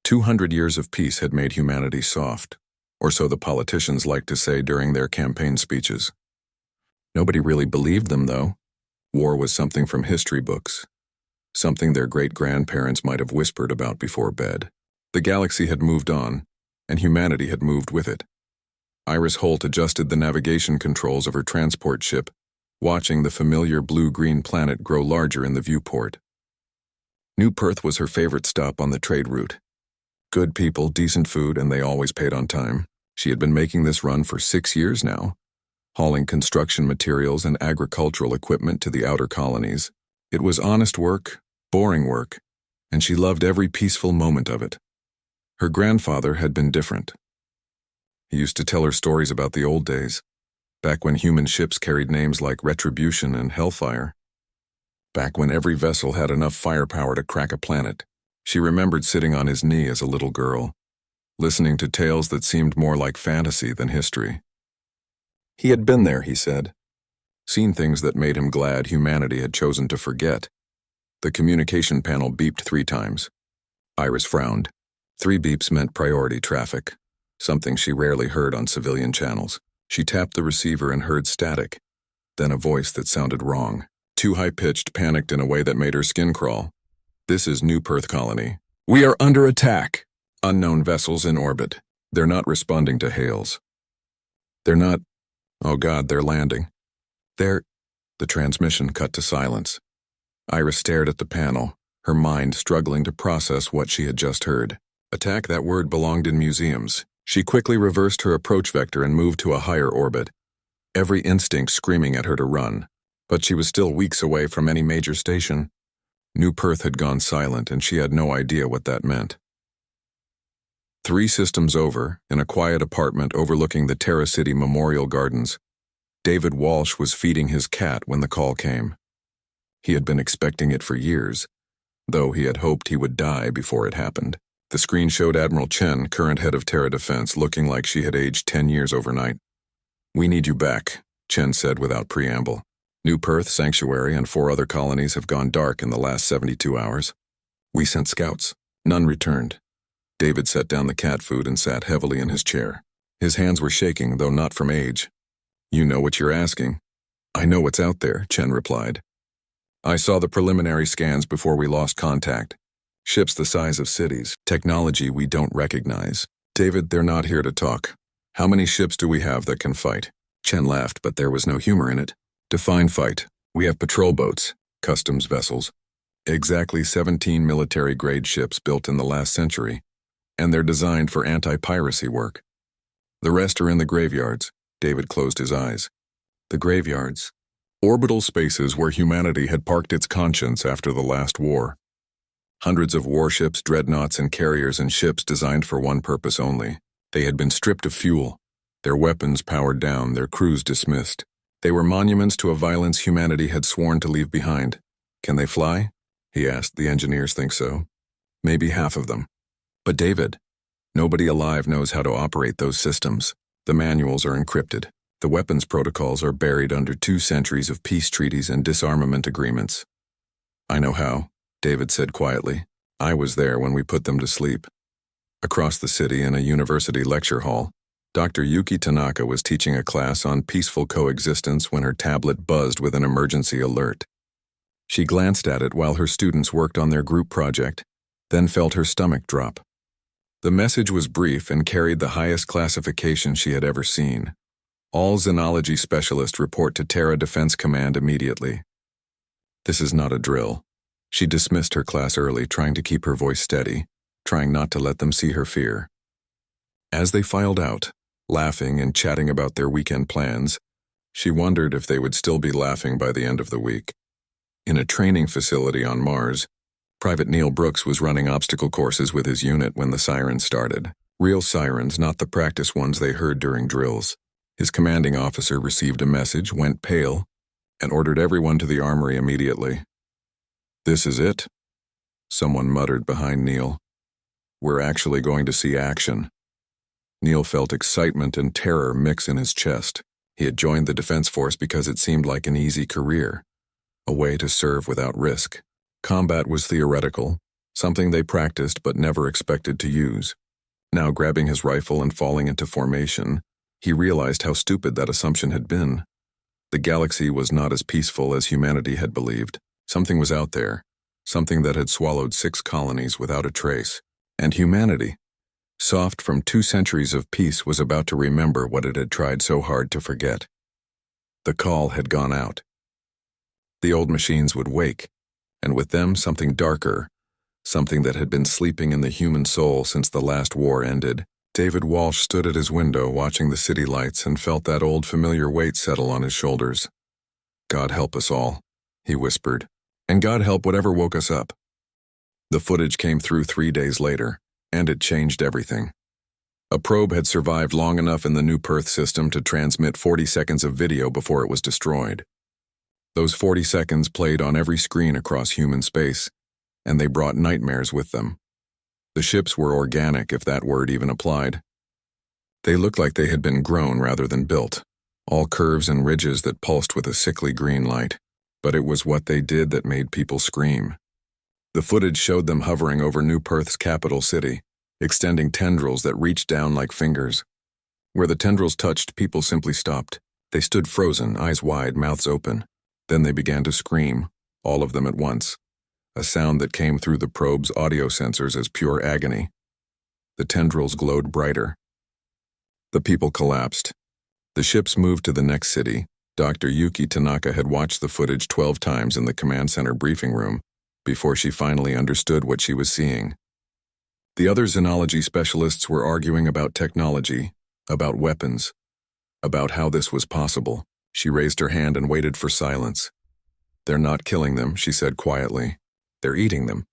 200 years of peace had made humanity soft, or so the politicians liked to say during their campaign speeches. Nobody really believed them, though. War was something from history books, something their great-grandparents might have whispered about before bed. The galaxy had moved on, and humanity had moved with it. Iris Holt adjusted the navigation controls of her transport ship, watching the familiar blue-green planet grow larger in the viewport. New Perth was her favorite stop on the trade route. Good people, decent food, and they always paid on time. She had been making this run for 6 years now, hauling construction materials and agricultural equipment to the outer colonies. It was honest work, boring work, and she loved every peaceful moment of it. Her grandfather had been different. He used to tell her stories about the old days, back when human ships carried names like Retribution and Hellfire, back when every vessel had enough firepower to crack a planet. She remembered sitting on his knee as a little girl, listening to tales that seemed more like fantasy than history. He had been there, he said, seen things that made him glad humanity had chosen to forget. The communication panel beeped 3 times. Iris frowned. 3 beeps meant priority traffic, something she rarely heard on civilian channels. She tapped the receiver and heard static, then a voice that sounded wrong, too high-pitched, panicked in a way that made her skin crawl. This is New Perth Colony. We are under attack. Unknown vessels in orbit. They're not responding to hails. They're not... Oh God, they're landing. The transmission cut to silence. Iris stared at the panel, her mind struggling to process what she had just heard. Attack, that word belonged in museums. She quickly reversed her approach vector and moved to a higher orbit, every instinct screaming at her to run. But she was still weeks away from any major station. New Perth had gone silent, and she had no idea what that meant. 3 systems over, in a quiet apartment overlooking the Terra City Memorial Gardens, David Walsh was feeding his cat when the call came. He had been expecting it for years, though he had hoped he would die before it happened. The screen showed Admiral Chen, current head of Terra Defense, looking like she had aged 10 years overnight. "We need you back," Chen said without preamble. "New Perth, Sanctuary, and 4 other colonies have gone dark in the last 72 hours. We sent scouts. None returned." David set down the cat food and sat heavily in his chair. His hands were shaking, though not from age. "You know what you're asking." "I know what's out there," Chen replied. "I saw the preliminary scans before we lost contact. Ships the size of cities, technology we don't recognize." "David, they're not here to talk. How many ships do we have that can fight?" Chen laughed, but there was no humor in it. "Define fight. We have patrol boats, customs vessels, exactly 17 military-grade ships built in the last century, and they're designed for anti-piracy work. The rest are in the graveyards." David closed his eyes. The graveyards. Orbital spaces where humanity had parked its conscience after the last war. Hundreds of warships, dreadnoughts, and carriers and ships designed for one purpose only. They had been stripped of fuel, their weapons powered down, their crews dismissed. They were monuments to a violence humanity had sworn to leave behind. "Can they fly?" he asked. "The engineers think so. Maybe half of them." "But David, nobody alive knows how to operate those systems. The manuals are encrypted. The weapons protocols are buried under 2 centuries of peace treaties and disarmament agreements." "I know how," David said quietly. "I was there when we put them to sleep." Across the city in a university lecture hall, Dr. Yuki Tanaka was teaching a class on peaceful coexistence when her tablet buzzed with an emergency alert. She glanced at it while her students worked on their group project, then felt her stomach drop. The message was brief and carried the highest classification she had ever seen. "All xenology specialists report to Terra Defense Command immediately." This is not a drill. She dismissed her class early, trying to keep her voice steady, trying not to let them see her fear. As they filed out, laughing and chatting about their weekend plans, she wondered if they would still be laughing by the end of the week. In a training facility on Mars, Private Neil Brooks was running obstacle courses with his unit when the sirens started. Real sirens, not the practice ones they heard during drills. His commanding officer received a message, went pale, and ordered everyone to the armory immediately. "This is it," someone muttered behind Neil. "We're actually going to see action." Neil felt excitement and terror mix in his chest. He had joined the Defense Force because it seemed like an easy career, a way to serve without risk. Combat was theoretical, something they practiced but never expected to use. Now, grabbing his rifle and falling into formation, he realized how stupid that assumption had been. The galaxy was not as peaceful as humanity had believed. Something was out there, something that had swallowed 6 colonies without a trace. And humanity, soft from 2 centuries of peace, was about to remember what it had tried so hard to forget. The call had gone out. The old machines would wake, and with them something darker, something that had been sleeping in the human soul since the last war ended. David Walsh stood at his window watching the city lights and felt that old familiar weight settle on his shoulders. "God help us all," he whispered, "and God help whatever woke us up." The footage came through 3 days later, and it changed everything. A probe had survived long enough in the New Perth system to transmit 40 seconds of video before it was destroyed. Those 40 seconds played on every screen across human space, and they brought nightmares with them. The ships were organic, if that word even applied. They looked like they had been grown rather than built, all curves and ridges that pulsed with a sickly green light. But it was what they did that made people scream. The footage showed them hovering over New Perth's capital city, extending tendrils that reached down like fingers. Where the tendrils touched, people simply stopped. They stood frozen, eyes wide, mouths open. Then they began to scream, all of them at once, a sound that came through the probe's audio sensors as pure agony. The tendrils glowed brighter. The people collapsed. The ships moved to the next city. Dr. Yuki Tanaka had watched the footage 12 times in the command center briefing room before she finally understood what she was seeing. The other xenology specialists were arguing about technology, about weapons, about how this was possible. She raised her hand and waited for silence. "They're not killing them," she said quietly. "They're eating them.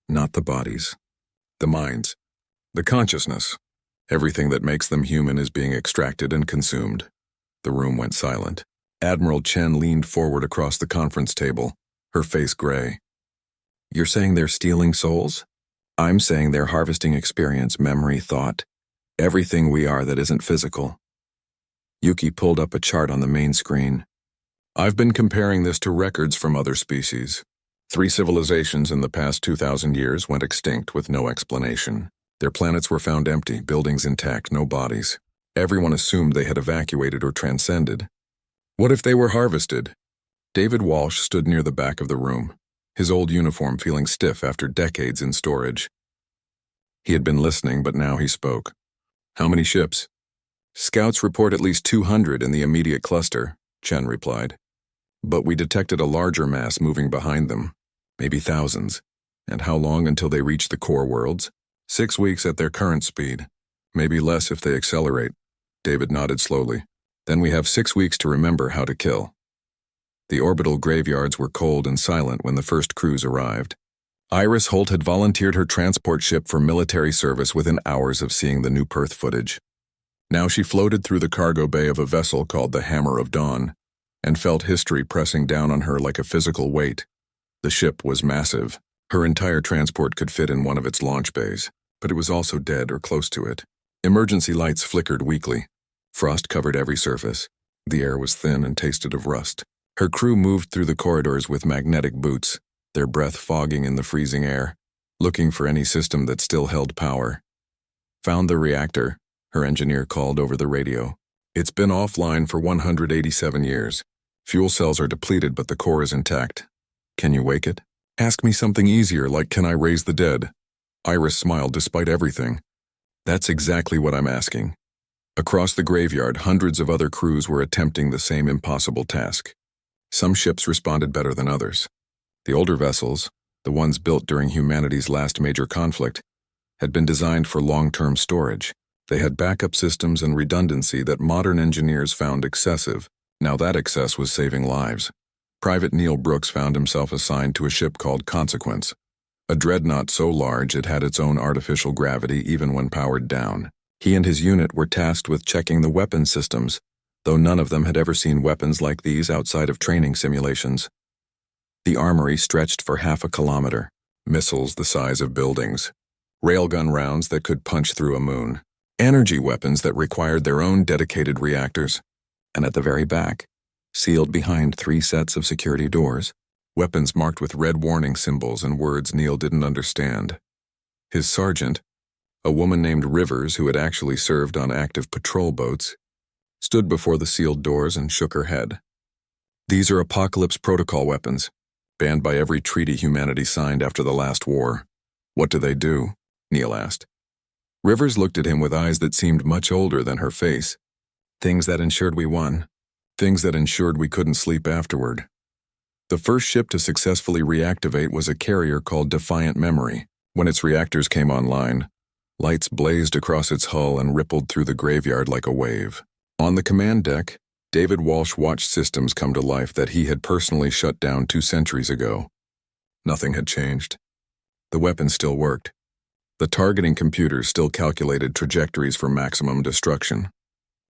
Not the bodies. The minds. The consciousness. Everything that makes them human is being extracted and consumed." The room went silent. Admiral Chen leaned forward across the conference table, her face gray. "You're saying they're stealing souls? I'm saying they're harvesting experience, memory, thought, everything we are that isn't physical." Yuki pulled up a chart on the main screen. "I've been comparing this to records from other species. 3 civilizations in the past 2,000 years went extinct with no explanation. Their planets were found empty, buildings intact, no bodies. Everyone assumed they had evacuated or transcended. What if they were harvested?" David Walsh stood near the back of the room, his old uniform feeling stiff after decades in storage. He had been listening, but now he spoke. "How many ships?" "Scouts report at least 200 in the immediate cluster," Chen replied. "But we detected a larger mass moving behind them, maybe thousands. And how long until they reach the core worlds? 6 weeks at their current speed, maybe less if they accelerate." David nodded slowly. "Then we have 6 weeks to remember how to kill." The orbital graveyards were cold and silent when the first crews arrived. Iris Holt had volunteered her transport ship for military service within hours of seeing the New Perth footage. Now she floated through the cargo bay of a vessel called the Hammer of Dawn, and felt history pressing down on her like a physical weight. The ship was massive. Her entire transport could fit in one of its launch bays, but it was also dead or close to it. Emergency lights flickered weakly. Frost covered every surface. The air was thin and tasted of rust. Her crew moved through the corridors with magnetic boots, their breath fogging in the freezing air, looking for any system that still held power. "Found the reactor," her engineer called over the radio. "It's been offline for 187 years. Fuel cells are depleted, but the core is intact. Can you wake it? Ask me something easier, like can I raise the dead?" Iris smiled despite everything. "That's exactly what I'm asking." Across the graveyard, hundreds of other crews were attempting the same impossible task. Some ships responded better than others. The older vessels, the ones built during humanity's last major conflict, had been designed for long-term storage. They had backup systems and redundancy that modern engineers found excessive. Now that excess was saving lives. Private Neil Brooks found himself assigned to a ship called Consequence, a dreadnought so large it had its own artificial gravity even when powered down. He and his unit were tasked with checking the weapon systems, though none of them had ever seen weapons like these outside of training simulations. The armory stretched for half a kilometer, missiles the size of buildings, railgun rounds that could punch through a moon, energy weapons that required their own dedicated reactors, and at the very back, sealed behind 3 sets of security doors, weapons marked with red warning symbols and words Neil didn't understand. His sergeant, a woman named Rivers who had actually served on active patrol boats, stood before the sealed doors and shook her head. These are Apocalypse Protocol weapons, banned by every treaty humanity signed after the last war. What do they do? Neil asked. Rivers looked at him with eyes that seemed much older than her face. Things that ensured we won. Things that ensured we couldn't sleep afterward. The first ship to successfully reactivate was a carrier called Defiant Memory. When its reactors came online, lights blazed across its hull and rippled through the graveyard like a wave. On the command deck, David Walsh watched systems come to life that he had personally shut down 2 centuries ago. Nothing had changed. The weapon still worked. The targeting computers still calculated trajectories for maximum destruction.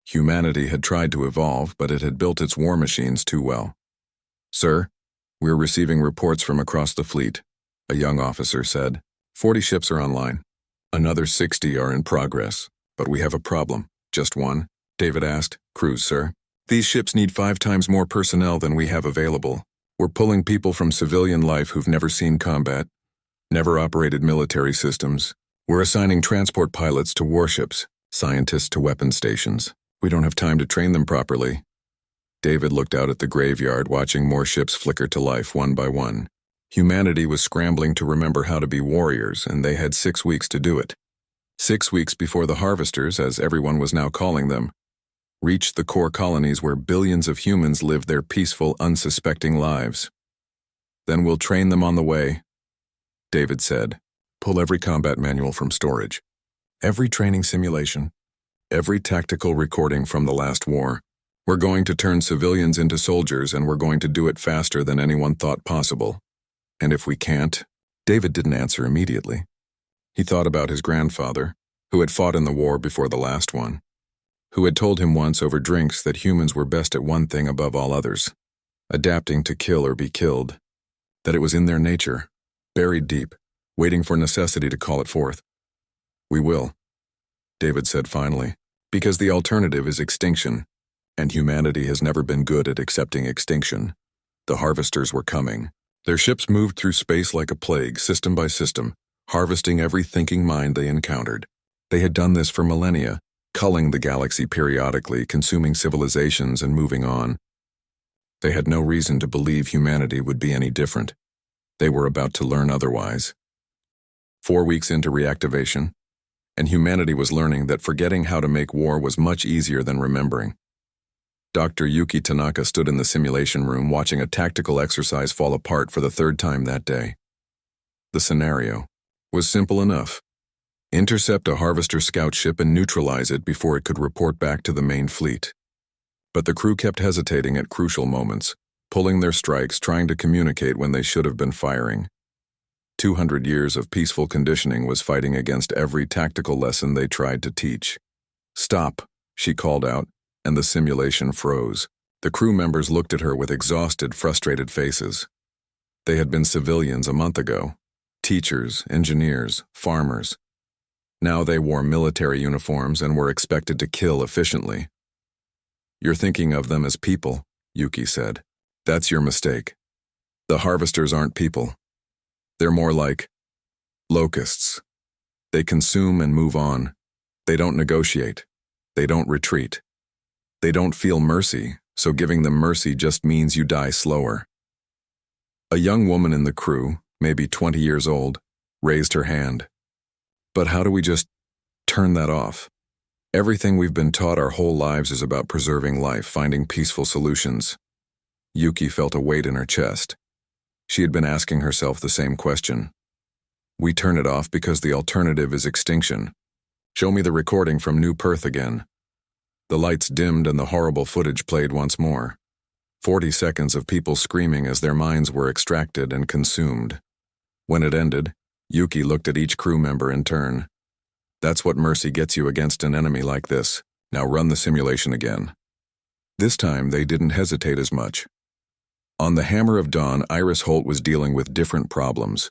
Humanity had tried to evolve, but it had built its war machines too well. "Sir, we're receiving reports from across the fleet," a young officer said. 40 ships are online. Another 60 are in progress, but we have a problem. Just one? David asked. "Crews, sir. These ships need 5 times more personnel than we have available. We're pulling people from civilian life who've never seen combat, never operated military systems. We're assigning transport pilots to warships, scientists to weapon stations. We don't have time to train them properly." David looked out at the graveyard, watching more ships flicker to life one by one. Humanity was scrambling to remember how to be warriors, and they had 6 weeks to do it. 6 weeks before the harvesters, as everyone was now calling them, reached the core colonies where billions of humans lived their peaceful, unsuspecting lives. "Then we'll train them on the way," David said. "Pull every combat manual from storage. Every training simulation. Every tactical recording from the last war. We're going to turn civilians into soldiers, and we're going to do it faster than anyone thought possible. And if we can't..." David didn't answer immediately. He thought about his grandfather, who had fought in the war before the last one, who had told him once over drinks that humans were best at one thing above all others, adapting to kill or be killed, that it was in their nature, buried deep, waiting for necessity to call it forth. "We will," David said finally, "because the alternative is extinction, and humanity has never been good at accepting extinction. The harvesters were coming. Their ships moved through space like a plague, system by system, harvesting every thinking mind they encountered. They had done this for millennia, culling the galaxy periodically, consuming civilizations and moving on. They had no reason to believe humanity would be any different. They were about to learn otherwise. 4 weeks into reactivation, and humanity was learning that forgetting how to make war was much easier than remembering. Dr. Yuki Tanaka stood in the simulation room watching a tactical exercise fall apart for the 3rd time that day. The scenario was simple enough. Intercept a harvester scout ship and neutralize it before it could report back to the main fleet. But the crew kept hesitating at crucial moments, pulling their strikes, trying to communicate when they should have been firing. 200 years of peaceful conditioning was fighting against every tactical lesson they tried to teach. "Stop," she called out, and the simulation froze. The crew members looked at her with exhausted, frustrated faces. They had been civilians a month ago. Teachers, engineers, farmers. Now they wore military uniforms and were expected to kill efficiently. "You're thinking of them as people," Yuki said. "That's your mistake. The harvesters aren't people. They're more like locusts. They consume and move on. They don't negotiate. They don't retreat. They don't feel mercy, so giving them mercy just means you die slower." A young woman in the crew, maybe 20 years old, raised her hand. "But how do we just turn that off? Everything we've been taught our whole lives is about preserving life, finding peaceful solutions." Yuki felt a weight in her chest. She had been asking herself the same question. "We turn it off because the alternative is extinction. Show me the recording from New Perth again." The lights dimmed and the horrible footage played once more. 40 seconds of people screaming as their minds were extracted and consumed. When it ended, Yuki looked at each crew member in turn. "That's what mercy gets you against an enemy like this. Now run the simulation again." This time they didn't hesitate as much. On the Hammer of Dawn, Iris Holt was dealing with different problems.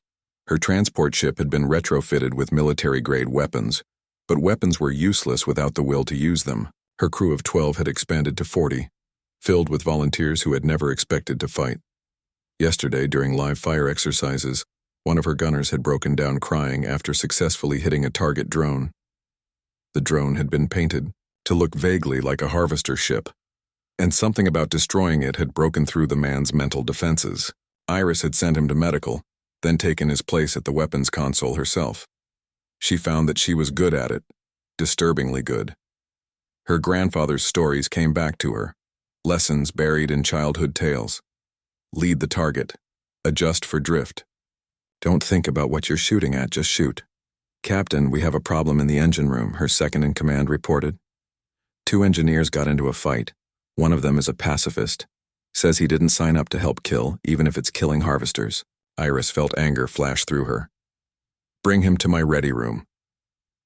Her transport ship had been retrofitted with military-grade weapons, but weapons were useless without the will to use them. Her crew of 12 had expanded to 40, filled with volunteers who had never expected to fight. Yesterday, during live fire exercises, one of her gunners had broken down crying after successfully hitting a target drone. The drone had been painted to look vaguely like a harvester ship, and something about destroying it had broken through the man's mental defenses. Iris had sent him to medical, then taken his place at the weapons console herself. She found that she was good at it, disturbingly good. Her grandfather's stories came back to her, lessons buried in childhood tales. Lead the target. Adjust for drift. Don't think about what you're shooting at, just shoot. Captain, we have a problem in the engine room, her second-in-command reported. 2 engineers got into a fight. One of them is a pacifist. Says he didn't sign up to help kill, even if it's killing harvesters. Iris felt anger flash through her. Bring him to my ready room.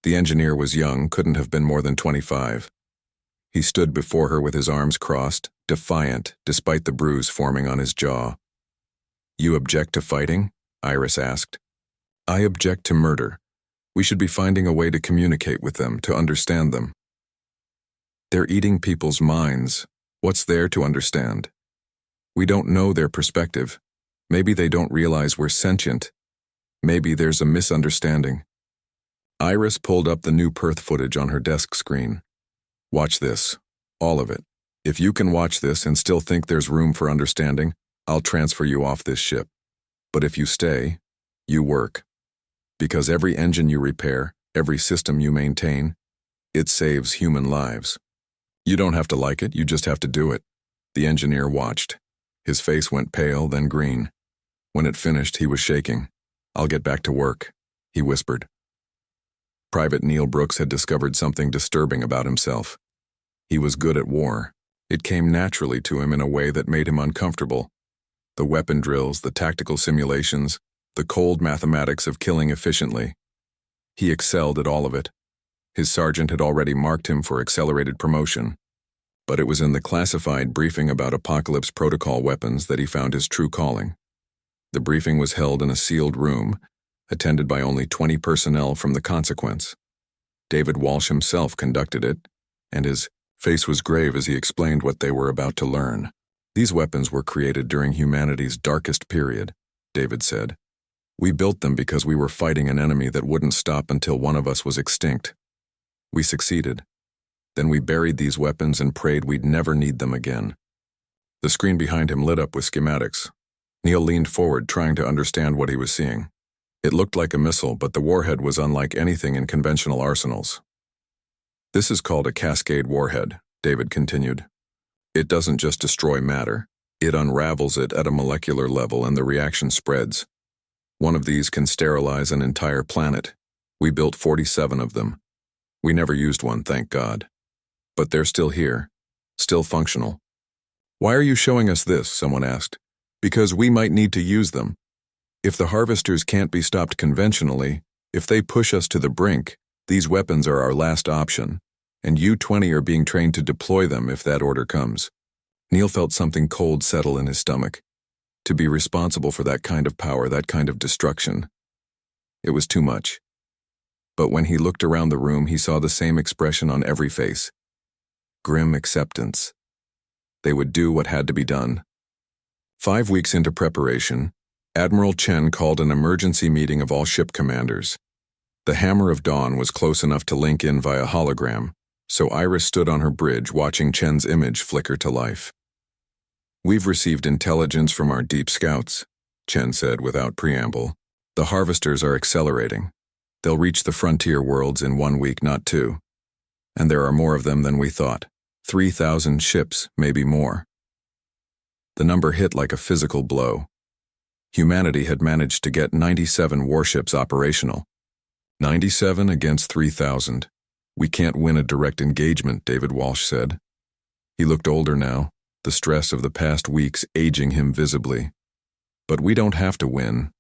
The engineer was young, couldn't have been more than 25. He stood before her with his arms crossed, defiant, despite the bruise forming on his jaw. You object to fighting? Iris asked. I object to murder. We should be finding a way to communicate with them, to understand them. They're eating people's minds. What's there to understand? We don't know their perspective. Maybe they don't realize we're sentient. Maybe there's a misunderstanding. Iris pulled up the new Perth footage on her desk screen. Watch this. All of it. If you can watch this and still think there's room for understanding, I'll transfer you off this ship. But if you stay, you work. Because every engine you repair, every system you maintain, it saves human lives. You don't have to like it, you just have to do it. The engineer watched. His face went pale, then green. When it finished, he was shaking. I'll get back to work, he whispered. Private Neil Brooks had discovered something disturbing about himself. He was good at war. It came naturally to him in a way that made him uncomfortable. The weapon drills, the tactical simulations, the cold mathematics of killing efficiently. He excelled at all of it. His sergeant had already marked him for accelerated promotion. But it was in the classified briefing about Apocalypse Protocol weapons that he found his true calling. The briefing was held in a sealed room, attended by only 20 personnel from the Consequence. David Walsh himself conducted it, and his face was grave as he explained what they were about to learn. These weapons were created during humanity's darkest period, David said. We built them because we were fighting an enemy that wouldn't stop until one of us was extinct. We succeeded. Then we buried these weapons and prayed we'd never need them again. The screen behind him lit up with schematics. Neil leaned forward, trying to understand what he was seeing. It looked like a missile, but the warhead was unlike anything in conventional arsenals. This is called a cascade warhead, David continued. It doesn't just destroy matter. It unravels it at a molecular level and the reaction spreads. One of these can sterilize an entire planet. We built 47 of them. We never used one, thank God. But they're still here, still functional. Why are you showing us this? Someone asked. Because we might need to use them. If the harvesters can't be stopped conventionally, if they push us to the brink, these weapons are our last option, and you 20 are being trained to deploy them if that order comes. Neil felt something cold settle in his stomach. To be responsible for that kind of power, that kind of destruction. It was too much. But when he looked around the room, he saw the same expression on every face. Grim acceptance. They would do what had to be done. 5 weeks into preparation, Admiral Chen called an emergency meeting of all ship commanders. The Hammer of Dawn was close enough to link in via hologram, so Iris stood on her bridge watching Chen's image flicker to life. We've received intelligence from our deep scouts, Chen said without preamble. The harvesters are accelerating. They'll reach the frontier worlds in 1 week, not 2. And there are more of them than we thought. 3,000 ships, maybe more. The number hit like a physical blow. Humanity had managed to get 97 warships operational. 97 against 3,000. We can't win a direct engagement, David Walsh said. He looked older now, the stress of the past weeks aging him visibly. But we don't have to win.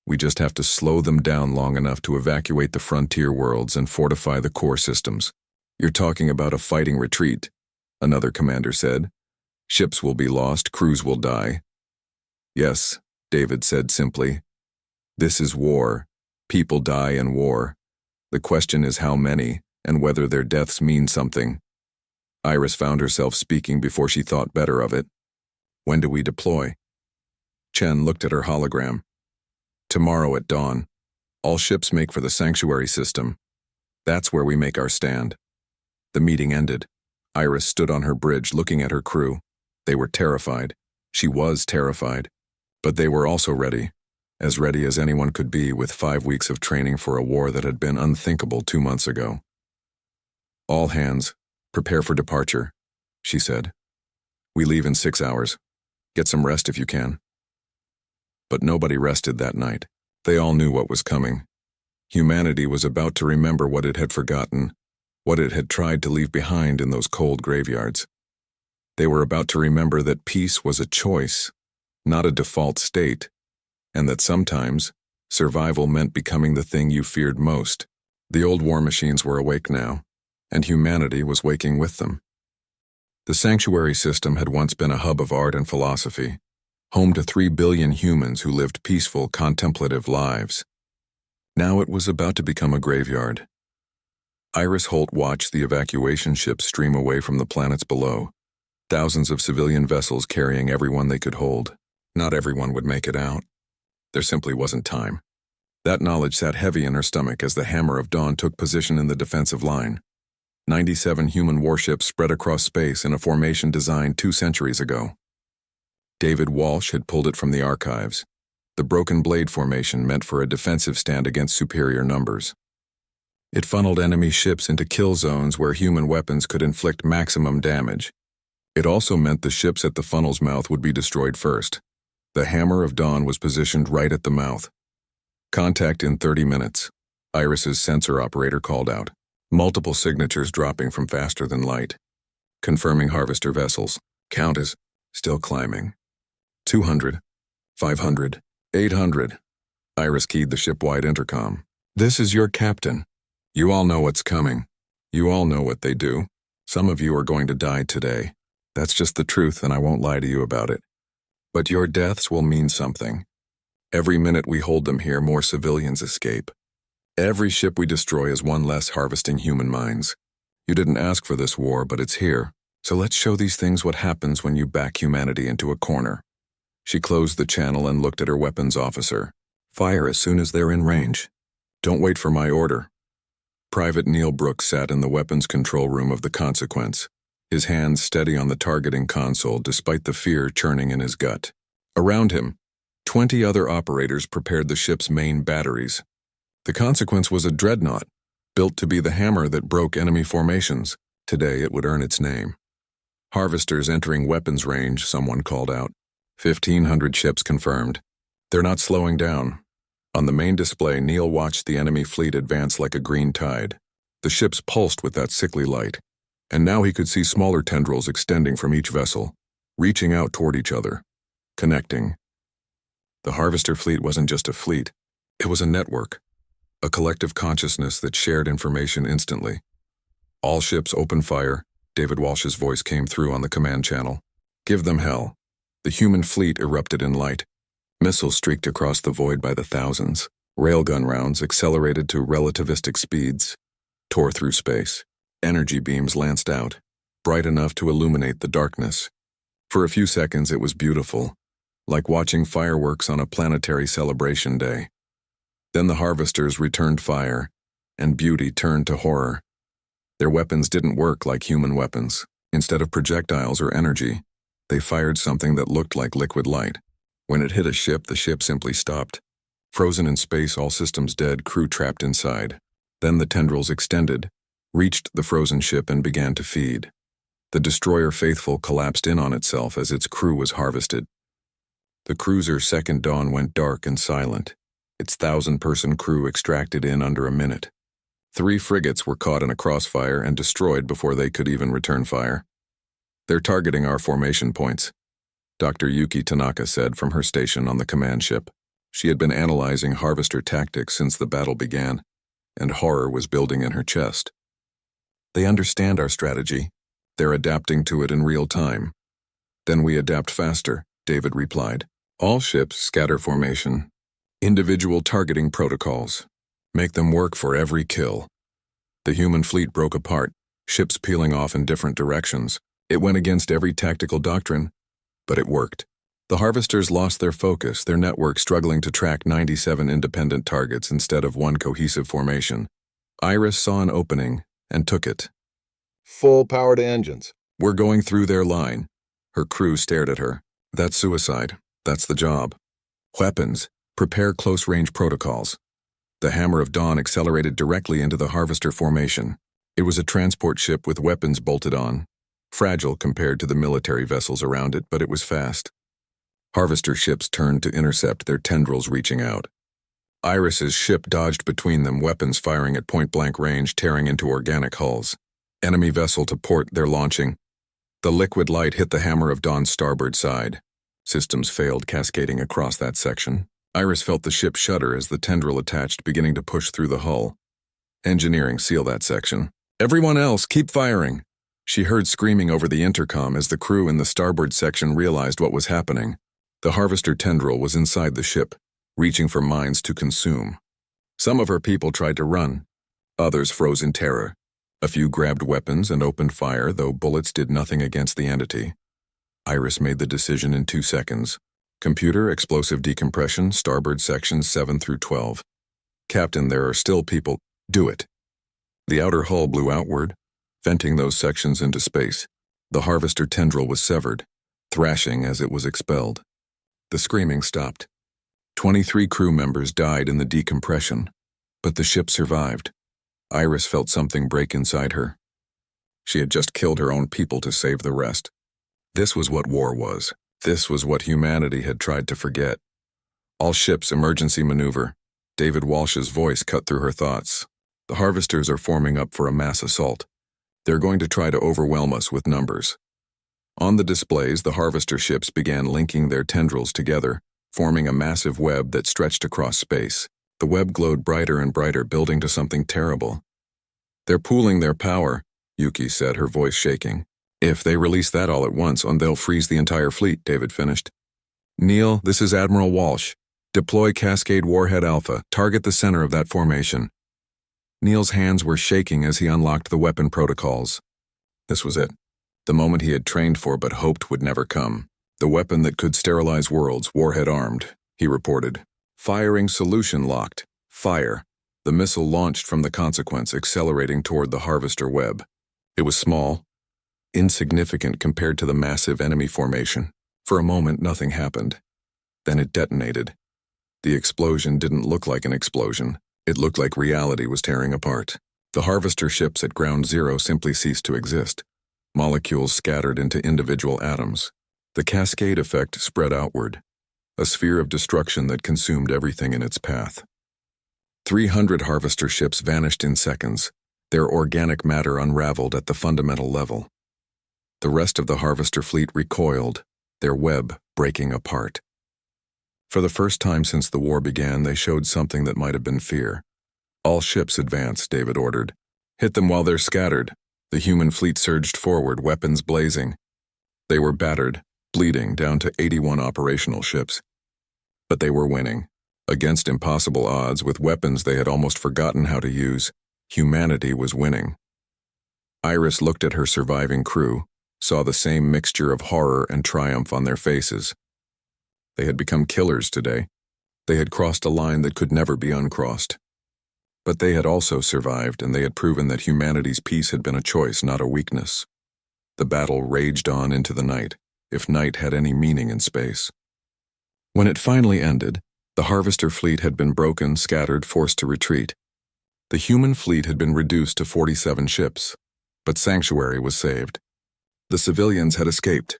We just have to slow them down long enough to evacuate the frontier worlds and fortify the core systems. You're talking about a fighting retreat, another commander said. Ships will be lost, crews will die. Yes, David said simply. This is war. People die in war. The question is how many, and whether their deaths mean something. Iris found herself speaking before she thought better of it. When do we deploy? Chen looked at her hologram. Tomorrow at dawn, all ships make for the sanctuary system. That's where we make our stand. The meeting ended. Iris stood on her bridge looking at her crew. They were terrified. She was terrified. But they were also ready as anyone could be with 5 weeks of training for a war that had been unthinkable 2 months ago. All hands, prepare for departure, she said. We leave in 6 hours. Get some rest if you can. But nobody rested that night. They all knew what was coming. Humanity was about to remember what it had forgotten, what it had tried to leave behind in those cold graveyards. They were about to remember that peace was a choice, not a default state, and that sometimes survival meant becoming the thing you feared most. The old war machines were awake now, and humanity was waking with them. The sanctuary system had once been a hub of art and philosophy, home to 3 billion humans who lived peaceful, contemplative lives. Now it was about to become a graveyard. Iris Holt watched the evacuation ships stream away from the planets below, thousands of civilian vessels carrying everyone they could hold. Not everyone would make it out. There simply wasn't time. That knowledge sat heavy in her stomach as the Hammer of Dawn took position in the defensive line. 97 human warships spread across space in a formation designed 2 centuries ago. David Walsh had pulled it from the archives. The broken blade formation meant for a defensive stand against superior numbers. It funneled enemy ships into kill zones where human weapons could inflict maximum damage. It also meant the ships at the funnel's mouth would be destroyed first. The Hammer of Dawn was positioned right at the mouth. Contact in 30 minutes, Iris's sensor operator called out. Multiple signatures dropping from faster than light. Confirming harvester vessels. Count is still climbing. 200, 500, 800. Iris keyed the ship-wide intercom. This is your captain. You all know what's coming. You all know what they do. Some of you are going to die today. That's just the truth, and I won't lie to you about it. But your deaths will mean something. Every minute we hold them here, more civilians escape. Every ship we destroy is one less harvesting human minds. You didn't ask for this war, but it's here. So let's show these things what happens when you back humanity into a corner. She closed the channel and looked at her weapons officer. Fire as soon as they're in range. Don't wait for my order. Private Neil Brooks sat in the weapons control room of the Consequence, his hands steady on the targeting console despite the fear churning in his gut. Around him, 20 other operators prepared the ship's main batteries. The Consequence was a dreadnought, built to be the hammer that broke enemy formations. Today it would earn its name. Harvesters entering weapons range, someone called out. 1,500 ships confirmed. They're not slowing down. On the main display, Neil watched the enemy fleet advance like a green tide. The ships pulsed with that sickly light, and now he could see smaller tendrils extending from each vessel, reaching out toward each other, connecting. The harvester fleet wasn't just a fleet, it was a network, a collective consciousness that shared information instantly. All ships open fire, David Walsh's voice came through on the command channel. Give them hell. The human fleet erupted in light. Missiles streaked across the void by the thousands. Railgun rounds, accelerated to relativistic speeds, tore through space. Energy beams lanced out, bright enough to illuminate the darkness. For a few seconds it was beautiful, like watching fireworks on a planetary celebration day. Then the harvesters returned fire, and beauty turned to horror. Their weapons didn't work like human weapons. Instead of projectiles or energy, they fired something that looked like liquid light. When it hit a ship, the ship simply stopped. Frozen in space, all systems dead, crew trapped inside. Then the tendrils extended, reached the frozen ship and began to feed. The destroyer Faithful collapsed in on itself as its crew was harvested. The cruiser Second Dawn went dark and silent, its 1,000-person crew extracted in under a minute. 3 frigates were caught in a crossfire and destroyed before they could even return fire. They're targeting our formation points, Dr. Yuki Tanaka said from her station on the command ship. She had been analyzing harvester tactics since the battle began, and horror was building in her chest. They understand our strategy. They're adapting to it in real time. Then we adapt faster, David replied. All ships scatter formation. Individual targeting protocols. Make them work for every kill. The human fleet broke apart, ships peeling off in different directions. It went against every tactical doctrine, but it worked. The harvesters lost their focus, their network struggling to track 97 independent targets instead of one cohesive formation. Iris saw an opening and took it. Full power to engines. We're going through their line. Her crew stared at her. That's suicide. That's the job. Weapons. Prepare close-range protocols. The Hammer of Dawn accelerated directly into the harvester formation. It was a transport ship with weapons bolted on. Fragile compared to the military vessels around it, but it was fast. Harvester ships turned to intercept, their tendrils reaching out. Iris's ship dodged between them, weapons firing at point-blank range, tearing into organic hulls. Enemy vessel to port, they're launching. The liquid light hit the Hammer of Dawn's starboard side. Systems failed, cascading across that section. Iris felt the ship shudder as the tendril attached, beginning to push through the hull. Engineering, seal that section. Everyone else, keep firing. She heard screaming over the intercom as the crew in the starboard section realized what was happening. The harvester tendril was inside the ship, reaching for mines to consume. Some of her people tried to run. Others froze in terror. A few grabbed weapons and opened fire, though bullets did nothing against the entity. Iris made the decision in 2 seconds. Computer, explosive decompression, starboard sections 7 through 12. Captain, there are still people. Do it. The outer hull blew outward, venting those sections into space. The harvester tendril was severed, thrashing as it was expelled. The screaming stopped. 23 crew members died in the decompression, but the ship survived. Iris felt something break inside her. She had just killed her own people to save the rest. This was what war was. This was what humanity had tried to forget. All ships, emergency maneuver. David Walsh's voice cut through her thoughts. The harvesters are forming up for a mass assault. They're going to try to overwhelm us with numbers. On the displays, the harvester ships began linking their tendrils together, forming a massive web that stretched across space. The web glowed brighter and brighter, building to something terrible. They're pooling their power, Yuki said, her voice shaking. If they release that all at once, they'll freeze the entire fleet, David finished. Neil, this is Admiral Walsh. Deploy Cascade Warhead Alpha. Target the center of that formation. Neil's hands were shaking as he unlocked the weapon protocols. This was it. The moment he had trained for but hoped would never come. The weapon that could sterilize worlds, warhead armed, he reported. Firing solution locked. Fire. The missile launched from the consequence, accelerating toward the harvester web. It was small, insignificant compared to the massive enemy formation. For a moment, nothing happened. Then it detonated. The explosion didn't look like an explosion. It looked like reality was tearing apart. The harvester ships at ground zero simply ceased to exist. Molecules scattered into individual atoms. The cascade effect spread outward, a sphere of destruction that consumed everything in its path. 300 harvester ships vanished in seconds, their organic matter unraveled at the fundamental level. The rest of the harvester fleet recoiled, their web breaking apart. For the first time since the war began, they showed something that might have been fear. All ships advance, David ordered. Hit them while they're scattered. The human fleet surged forward, weapons blazing. They were battered, bleeding, down to 81 operational ships. But they were winning. Against impossible odds, with weapons they had almost forgotten how to use, humanity was winning. Iris looked at her surviving crew, saw the same mixture of horror and triumph on their faces. They had become killers today. They had crossed a line that could never be uncrossed. But they had also survived, and they had proven that humanity's peace had been a choice, not a weakness. The battle raged on into the night, if night had any meaning in space. When it finally ended, the harvester fleet had been broken, scattered, forced to retreat. The human fleet had been reduced to 47 ships, but Sanctuary was saved. The civilians had escaped,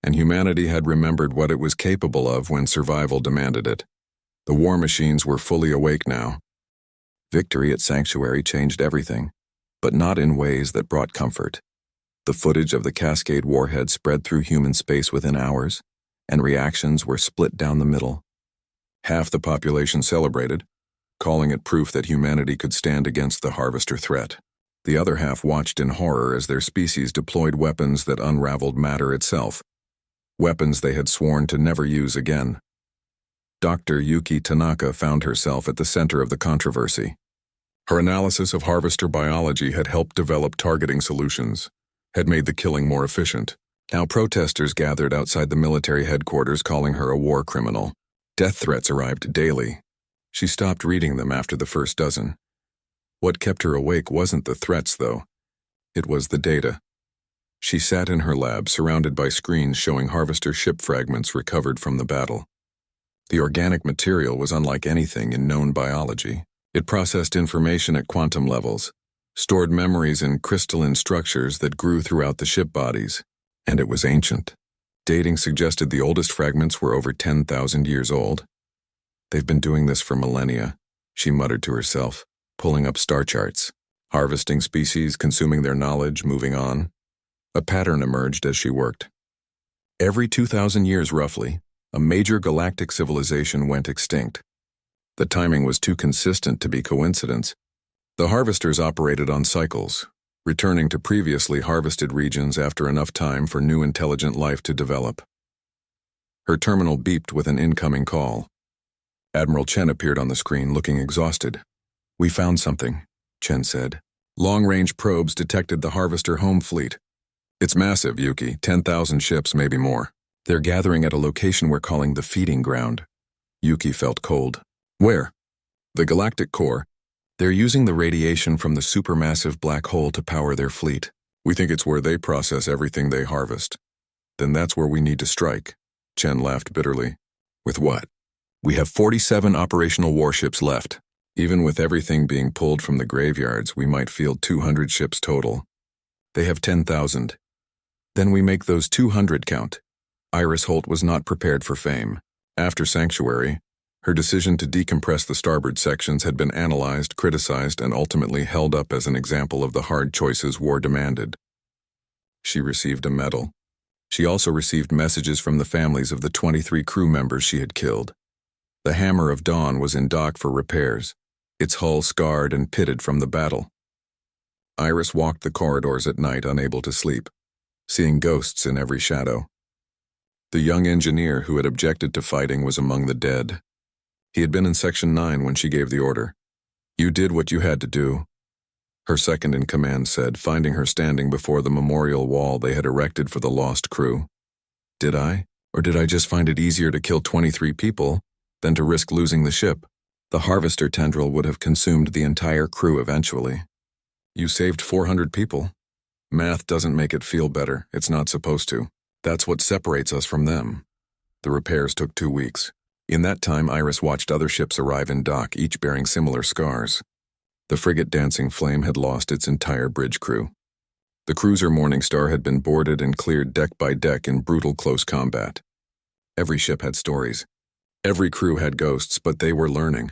and humanity had remembered what it was capable of when survival demanded it. The war machines were fully awake now. Victory at Sanctuary changed everything, but not in ways that brought comfort. The footage of the Cascade warhead spread through human space within hours, and reactions were split down the middle. Half the population celebrated, calling it proof that humanity could stand against the harvester threat. The other half watched in horror as their species deployed weapons that unraveled matter itself, weapons they had sworn to never use again. Dr. Yuki Tanaka found herself at the center of the controversy. Her analysis of harvester biology had helped develop targeting solutions, had made the killing more efficient. Now protesters gathered outside the military headquarters calling her a war criminal. Death threats arrived daily. She stopped reading them after the first dozen. What kept her awake wasn't the threats, though. It was the data. She sat in her lab, surrounded by screens showing harvester ship fragments recovered from the battle. The organic material was unlike anything in known biology. It processed information at quantum levels, stored memories in crystalline structures that grew throughout the ship bodies, and it was ancient. Dating suggested the oldest fragments were over 10,000 years old. They've been doing this for millennia, she muttered to herself, pulling up star charts, harvesting species, consuming their knowledge, moving on. A pattern emerged as she worked. Every 2,000 years roughly, a major galactic civilization went extinct. The timing was too consistent to be coincidence. The harvesters operated on cycles, returning to previously harvested regions after enough time for new intelligent life to develop. Her terminal beeped with an incoming call. Admiral Chen appeared on the screen, looking exhausted. "We found something," Chen said. "Long-range probes detected the harvester home fleet. It's massive, Yuki, 10,000 ships, maybe more. They're gathering at a location we're calling the feeding ground." Yuki felt cold. "Where?" "The galactic core. They're using the radiation from the supermassive black hole to power their fleet. We think it's where they process everything they harvest." "Then that's where we need to strike," Chen laughed bitterly. "With what?" "We have 47 operational warships left. Even with everything being pulled from the graveyards, we might field 200 ships total. They have 10,000. Then we make those 200 count." Iris Holt was not prepared for fame. After Sanctuary, her decision to decompress the starboard sections had been analyzed, criticized, and ultimately held up as an example of the hard choices war demanded. She received a medal. She also received messages from the families of the 23 crew members she had killed. The Hammer of Dawn was in dock for repairs, its hull scarred and pitted from the battle. Iris walked the corridors at night, unable to sleep, seeing ghosts in every shadow. The young engineer who had objected to fighting was among the dead. He had been in Section 9 when she gave the order. "You did what you had to do," her second-in-command said, finding her standing before the memorial wall they had erected for the lost crew. "Did I? Or did I just find it easier to kill 23 people than to risk losing the ship? The harvester tendril would have consumed the entire crew eventually. You saved 400 people. Math doesn't make it feel better. It's not supposed to. That's what separates us from them." The repairs took 2 weeks. In that time, Iris watched other ships arrive in dock, each bearing similar scars. The frigate Dancing Flame had lost its entire bridge crew. The cruiser Morning Star had been boarded and cleared deck by deck in brutal close combat. Every ship had stories. Every crew had ghosts, but they were learning.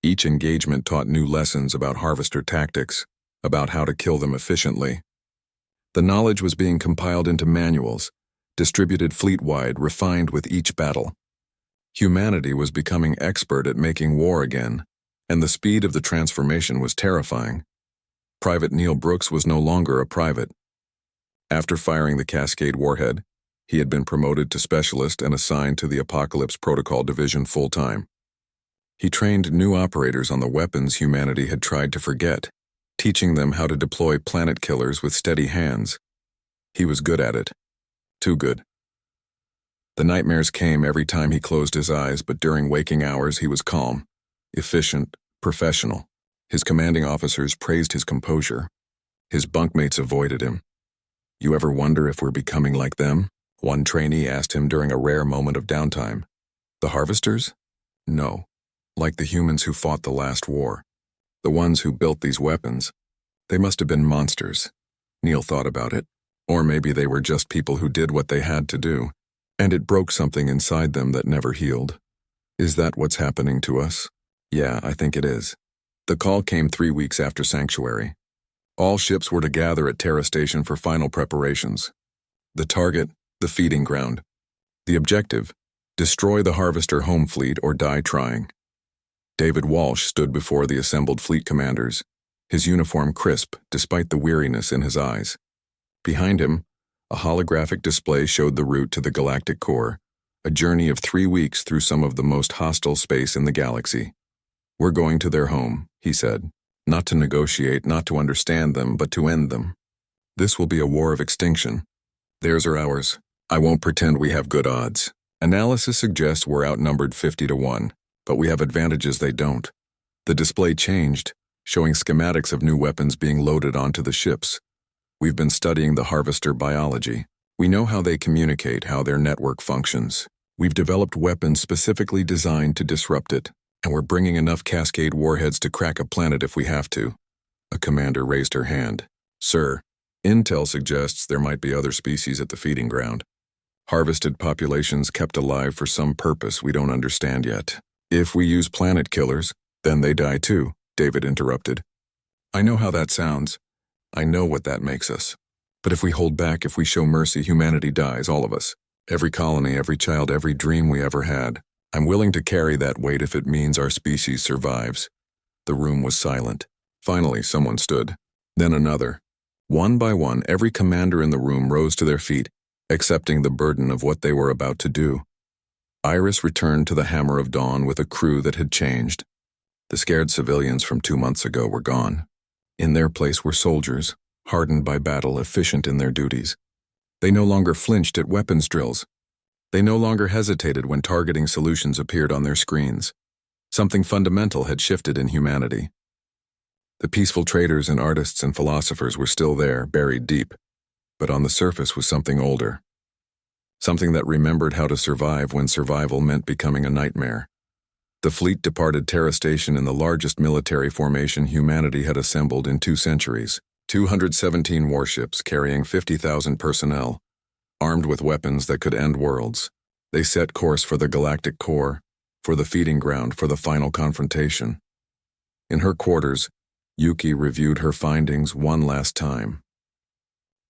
Each engagement taught new lessons about harvester tactics, about how to kill them efficiently. The knowledge was being compiled into manuals, distributed fleet-wide, refined with each battle. Humanity was becoming expert at making war again, and the speed of the transformation was terrifying. Private Neil Brooks was no longer a private. After firing the Cascade warhead, he had been promoted to specialist and assigned to the Apocalypse Protocol Division full-time. He trained new operators on the weapons humanity had tried to forget, teaching them how to deploy planet killers with steady hands. He was good at it. Too good. The nightmares came every time he closed his eyes, but during waking hours he was calm, efficient, professional. His commanding officers praised his composure. His bunkmates avoided him. "You ever wonder if we're becoming like them?" one trainee asked him during a rare moment of downtime. "The harvesters? No. Like the humans who fought the last war. The ones who built these weapons. They must have been monsters." Neil thought about it. Or maybe they were just people who did what they had to do, and it broke something inside them that never healed. Is that what's happening to us? Yeah, I think it is. The call came 3 weeks after Sanctuary. All ships were to gather at Terra Station for final preparations. The target, the feeding ground. The objective, destroy the Harvester home fleet or die trying. David Walsh stood before the assembled fleet commanders, his uniform crisp despite the weariness in his eyes. Behind him, a holographic display showed the route to the galactic core, a journey of 3 weeks through some of the most hostile space in the galaxy. "We're going to their home," he said, "not to negotiate, not to understand them, but to end them. This will be a war of extinction. Theirs or ours. I won't pretend we have good odds. Analysis suggests we're outnumbered 50-1, but we have advantages they don't. The display changed, showing schematics of new weapons being loaded onto the ships. We've been studying the harvester biology. We know how they communicate, how their network functions. We've developed weapons specifically designed to disrupt it, and we're bringing enough cascade warheads to crack a planet if we have to. A commander raised her hand. Sir, intel suggests there might be other species at the feeding ground. Harvested populations kept alive for some purpose we don't understand yet. If we use planet killers, then they die too, David interrupted. I know how that sounds. I know what that makes us. But if we hold back, if we show mercy, humanity dies, all of us. Every colony, every child, every dream we ever had. I'm willing to carry that weight if it means our species survives. The room was silent. Finally, someone stood. Then another. One by one, every commander in the room rose to their feet, accepting the burden of what they were about to do. Iris returned to the Hammer of Dawn with a crew that had changed. The scared civilians from 2 months ago were gone. In their place were soldiers, hardened by battle, efficient in their duties. They no longer flinched at weapons drills. They no longer hesitated when targeting solutions appeared on their screens. Something fundamental had shifted in humanity. The peaceful traders and artists and philosophers were still there, buried deep, but on the surface was something older. Something that remembered how to survive when survival meant becoming a nightmare. The fleet departed Terra Station in the largest military formation humanity had assembled in 2 centuries. 217 warships carrying 50,000 personnel, armed with weapons that could end worlds. They set course for the galactic core, for the feeding ground, for the final confrontation. In her quarters, Yuki reviewed her findings one last time.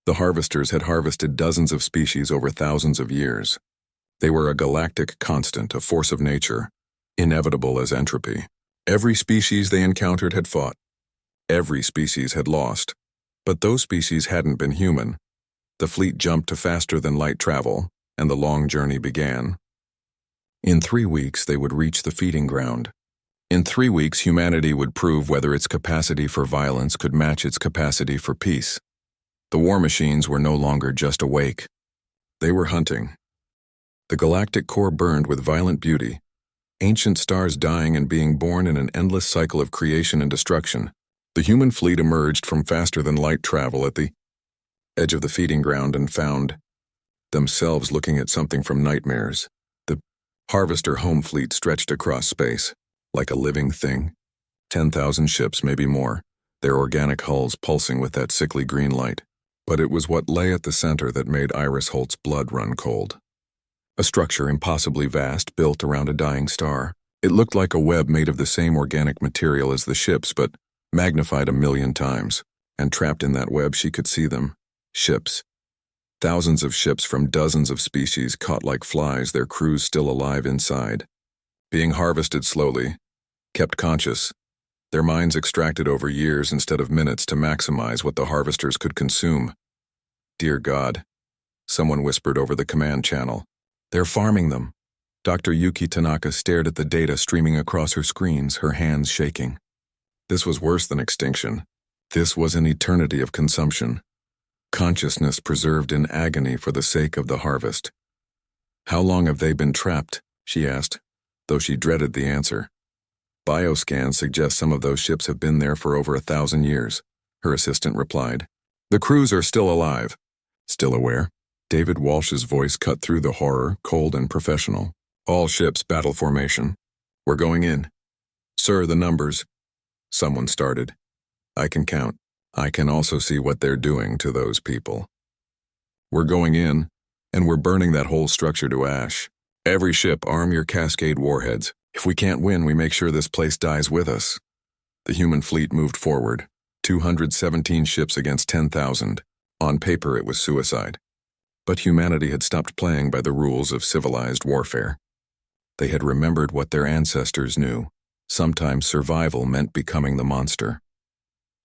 The harvesters had harvested dozens of species over thousands of years. They were a galactic constant, a force of nature, inevitable as entropy. Every species they encountered had fought. Every species had lost. But those species hadn't been human. The fleet jumped to faster-than-light travel, and the long journey began. In 3 weeks, they would reach the feeding ground. In 3 weeks, humanity would prove whether its capacity for violence could match its capacity for peace. The war machines were no longer just awake. They were hunting. The galactic core burned with violent beauty, ancient stars dying and being born in an endless cycle of creation and destruction. The human fleet emerged from faster-than-light travel at the edge of the feeding ground and found themselves looking at something from nightmares. The harvester home fleet stretched across space, like a living thing. 10,000 ships, maybe more, their organic hulls pulsing with that sickly green light. But it was what lay at the center that made Iris Holt's blood run cold. A structure impossibly vast, built around a dying star. It looked like a web made of the same organic material as the ships, but magnified 1,000,000 times. And trapped in that web, she could see them. Ships. Thousands of ships from dozens of species caught like flies, their crews still alive inside. Being harvested slowly, kept conscious, their minds extracted over years instead of minutes to maximize what the harvesters could consume. Dear God, someone whispered over the command channel. They're farming them. Dr. Yuki Tanaka stared at the data streaming across her screens, her hands shaking. This was worse than extinction. This was an eternity of consumption. Consciousness preserved in agony for the sake of the harvest. How long have they been trapped? She asked, though she dreaded the answer. Bioscans suggest some of those ships have been there for over 1,000 years, her assistant replied. The crews are still alive. Still aware? David Walsh's voice cut through the horror, cold and professional. All ships, battle formation. We're going in. Sir, the numbers. Someone started. I can count. I can also see what they're doing to those people. We're going in, and we're burning that whole structure to ash. Every ship, arm your cascade warheads. If we can't win, we make sure this place dies with us. The human fleet moved forward. 217 ships against 10,000. On paper, it was suicide. But humanity had stopped playing by the rules of civilized warfare. They had remembered what their ancestors knew. Sometimes survival meant becoming the monster.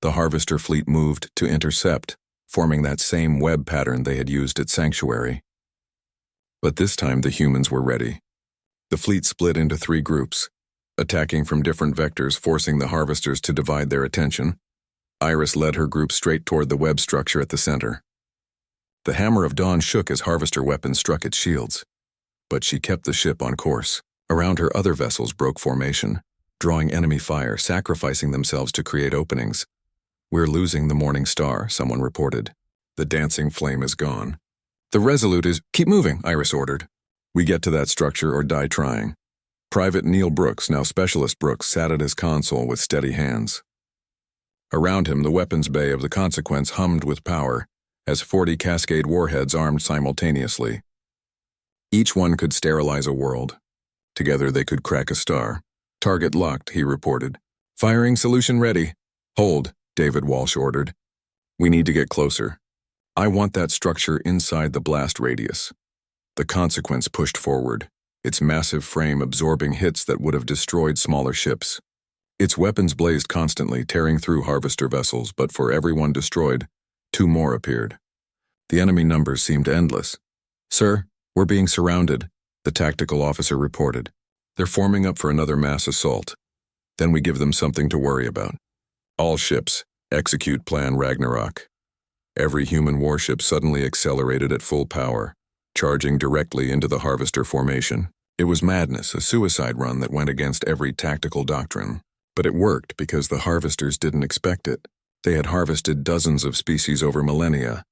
The harvester fleet moved to intercept, forming that same web pattern they had used at Sanctuary. But this time the humans were ready. The fleet split into 3 groups, attacking from different vectors, forcing the harvesters to divide their attention. Iris led her group straight toward the web structure at the center. The hammer of dawn shook as harvester weapons struck its shields. But she kept the ship on course. Around her, other vessels broke formation, drawing enemy fire, sacrificing themselves to create openings. "We're losing the Morning Star," someone reported. "The dancing flame is gone." "The Resolute is—" "Keep moving," Iris ordered. "We get to that structure or die trying." Private Neil Brooks, now Specialist Brooks, sat at his console with steady hands. Around him, the weapons bay of the Consequence hummed with power, as 40 Cascade warheads armed simultaneously. Each one could sterilize a world. Together they could crack a star. "Target locked," he reported. "Firing solution ready." "Hold," David Walsh ordered. "We need to get closer. I want that structure inside the blast radius." The Consequence pushed forward, its massive frame absorbing hits that would have destroyed smaller ships. Its weapons blazed constantly, tearing through harvester vessels, but for every one destroyed, 2 more appeared. The enemy numbers seemed endless. "Sir, we're being surrounded," the tactical officer reported. "They're forming up for another mass assault. Then we give them something to worry about. All ships, execute Plan Ragnarok." Every human warship suddenly accelerated at full power, charging directly into the harvester formation. It was madness, a suicide run that went against every tactical doctrine. But it worked because the harvesters didn't expect it. They had harvested dozens of species over millennia,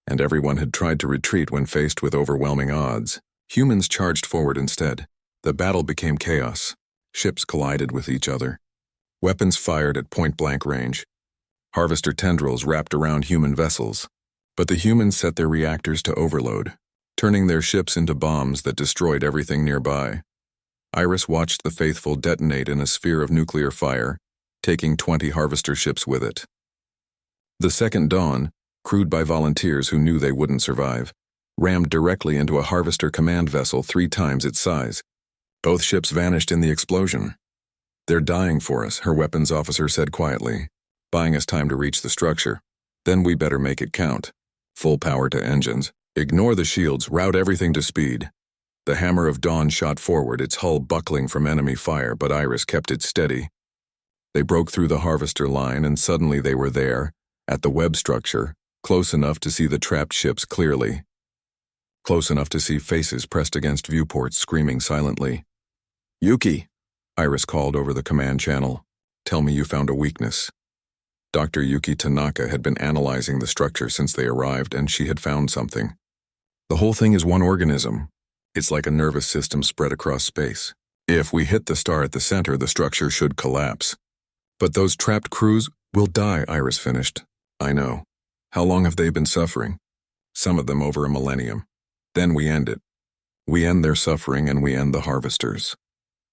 and everyone had tried to retreat when faced with overwhelming odds. Humans charged forward instead. The battle became chaos. Ships collided with each other. Weapons fired at point-blank range. Harvester tendrils wrapped around human vessels. But the humans set their reactors to overload, turning their ships into bombs that destroyed everything nearby. Iris watched the Faithful detonate in a sphere of nuclear fire, taking 20 harvester ships with it. The second Dawn, crewed by volunteers who knew they wouldn't survive, rammed directly into a harvester command vessel 3 times its size. Both ships vanished in the explosion. "They're dying for us," her weapons officer said quietly, "buying us time to reach the structure. Then we better make it count. Full power to engines. Ignore the shields, route everything to speed." The hammer of dawn shot forward, its hull buckling from enemy fire, but Iris kept it steady. They broke through the harvester line, and suddenly they were there, at the web structure, close enough to see the trapped ships clearly. Close enough to see faces pressed against viewports screaming silently. "Yuki," Iris called over the command channel. "Tell me you found a weakness." Dr. Yuki Tanaka had been analyzing the structure since they arrived, and she had found something. "The whole thing is one organism. It's like a nervous system spread across space. If we hit the star at the center, the structure should collapse. But those trapped crews will die," Iris finished. "I know. How long have they been suffering? Some of them over a millennium. Then we end it. We end their suffering and we end the harvesters."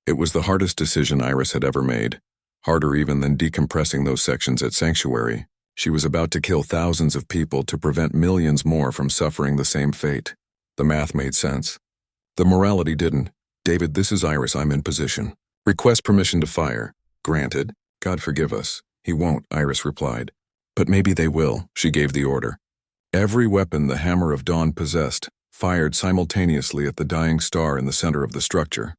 It was the hardest decision Iris had ever made, harder even than decompressing those sections at Sanctuary. She was about to kill thousands of people to prevent millions more from suffering the same fate. The math made sense. The morality didn't. "David, this is Iris. I'm in position. Request permission to fire." "Granted. God forgive us. He won't," Iris replied. "But maybe they will," she gave the order. Every weapon the Hammer of Dawn possessed fired simultaneously at the dying star in the center of the structure.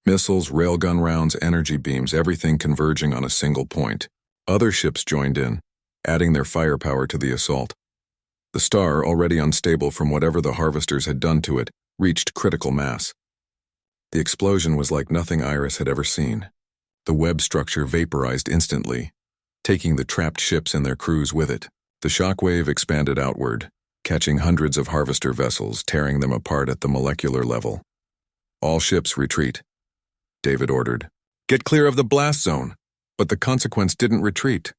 Missiles, railgun rounds, energy beams, everything converging on a single point. Other ships joined in, adding their firepower to the assault. The star, already unstable from whatever the harvesters had done to it, reached critical mass. The explosion was like nothing Iris had ever seen. The web structure vaporized instantly, taking the trapped ships and their crews with it. The shockwave expanded outward, catching hundreds of harvester vessels, tearing them apart at the molecular level. "All ships retreat," David ordered. "Get clear of the blast zone." But the Consequence didn't retreat.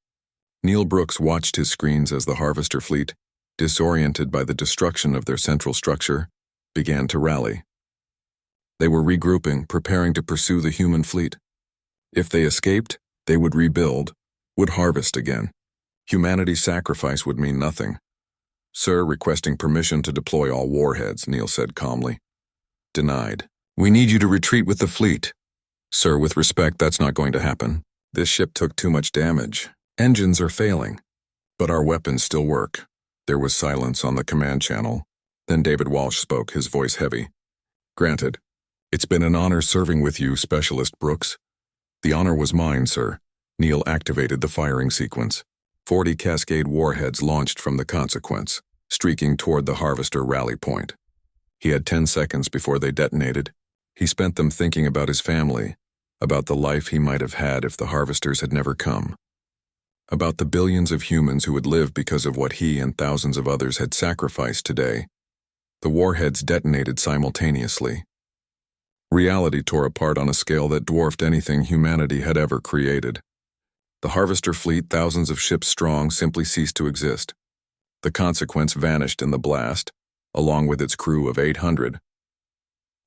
Neil Brooks watched his screens as the harvester fleet, disoriented by the destruction of their central structure, began to rally. They were regrouping, preparing to pursue the human fleet. If they escaped, they would rebuild, would harvest again. Humanity's sacrifice would mean nothing. "Sir, requesting permission to deploy all warheads," Neil said calmly. "Denied. We need you to retreat with the fleet." "Sir, with respect, that's not going to happen. This ship took too much damage. Engines are failing. But our weapons still work." There was silence on the command channel. Then David Walsh spoke, his voice heavy. "Granted. It's been an honor serving with you, Specialist Brooks." "The honor was mine, sir." Neil activated the firing sequence. 40 Cascade warheads launched from the Consequence, streaking toward the harvester rally point. He had 10 seconds before they detonated. He spent them thinking about his family, about the life he might have had if the harvesters had never come, about the billions of humans who would live because of what he and thousands of others had sacrificed today. The warheads detonated simultaneously. Reality tore apart on a scale that dwarfed anything humanity had ever created. The harvester fleet, thousands of ships strong, simply ceased to exist. The consequence vanished in the blast, along with its crew of 800.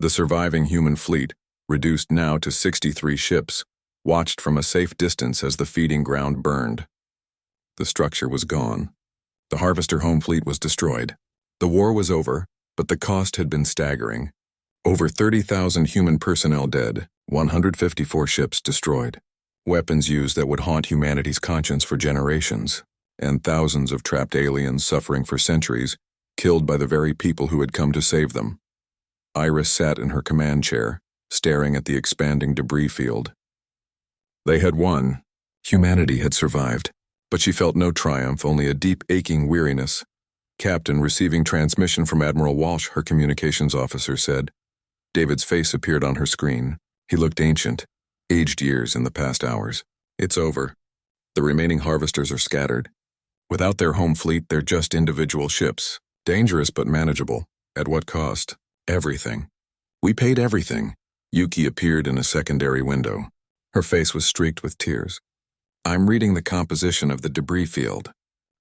The surviving human fleet, reduced now to 63 ships, watched from a safe distance as the feeding ground burned. The structure was gone. The harvester home fleet was destroyed. The war was over, but the cost had been staggering. Over 30,000 human personnel dead, 154 ships destroyed, weapons used that would haunt humanity's conscience for generations, and thousands of trapped aliens suffering for centuries, killed by the very people who had come to save them. Iris sat in her command chair, staring at the expanding debris field. They had won. Humanity had survived, but she felt no triumph, only a deep, aching weariness. "Captain, receiving transmission from Admiral Walsh," her communications officer said. David's face appeared on her screen. He looked ancient, aged years in the past hours. "It's over. The remaining harvesters are scattered. Without their home fleet, they're just individual ships. Dangerous but manageable. At what cost? Everything. We paid everything." Yuki appeared in a secondary window. Her face was streaked with tears. "I'm reading the composition of the debris field.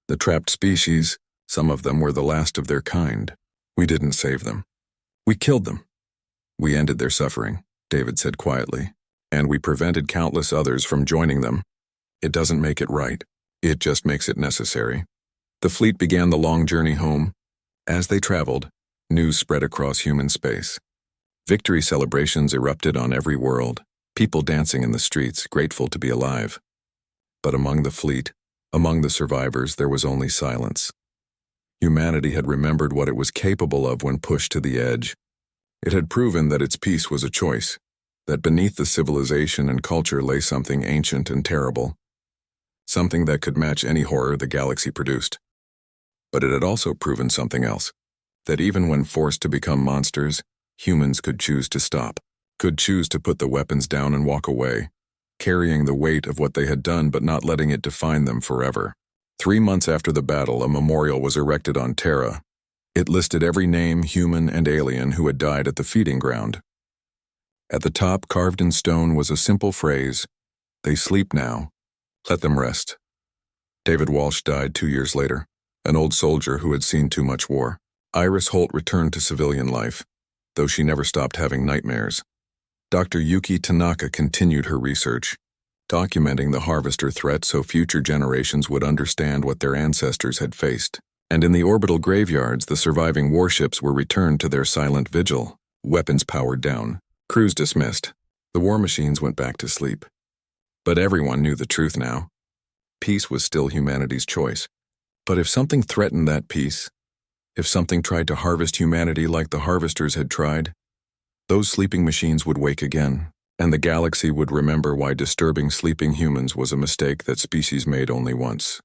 The trapped species, some of them were the last of their kind. We didn't save them. We killed them. We ended their suffering," David said quietly, "and we prevented countless others from joining them. It doesn't make it right. It just makes it necessary." The fleet began the long journey home. As they traveled, news spread across human space. Victory celebrations erupted on every world, people dancing in the streets, grateful to be alive. But among the fleet, among the survivors, there was only silence. Humanity had remembered what it was capable of when pushed to the edge. It had proven that its peace was a choice, that beneath the civilization and culture lay something ancient and terrible, something that could match any horror the galaxy produced. But it had also proven something else, that even when forced to become monsters, humans could choose to stop, could choose to put the weapons down and walk away, carrying the weight of what they had done but not letting it define them forever. 3 months after the battle, a memorial was erected on Terra. It listed every name, human and alien, who had died at the feeding ground. At the top, carved in stone, was a simple phrase: "They sleep now. Let them rest." David Walsh died 2 years later, an old soldier who had seen too much war. Iris Holt returned to civilian life, though she never stopped having nightmares. Dr. Yuki Tanaka continued her research, documenting the harvester threat so future generations would understand what their ancestors had faced. And in the orbital graveyards, the surviving warships were returned to their silent vigil, weapons powered down, crews dismissed. The war machines went back to sleep. But everyone knew the truth now. Peace was still humanity's choice. But if something threatened that peace, if something tried to harvest humanity like the harvesters had tried, those sleeping machines would wake again, and the galaxy would remember why disturbing sleeping humans was a mistake that species made only once.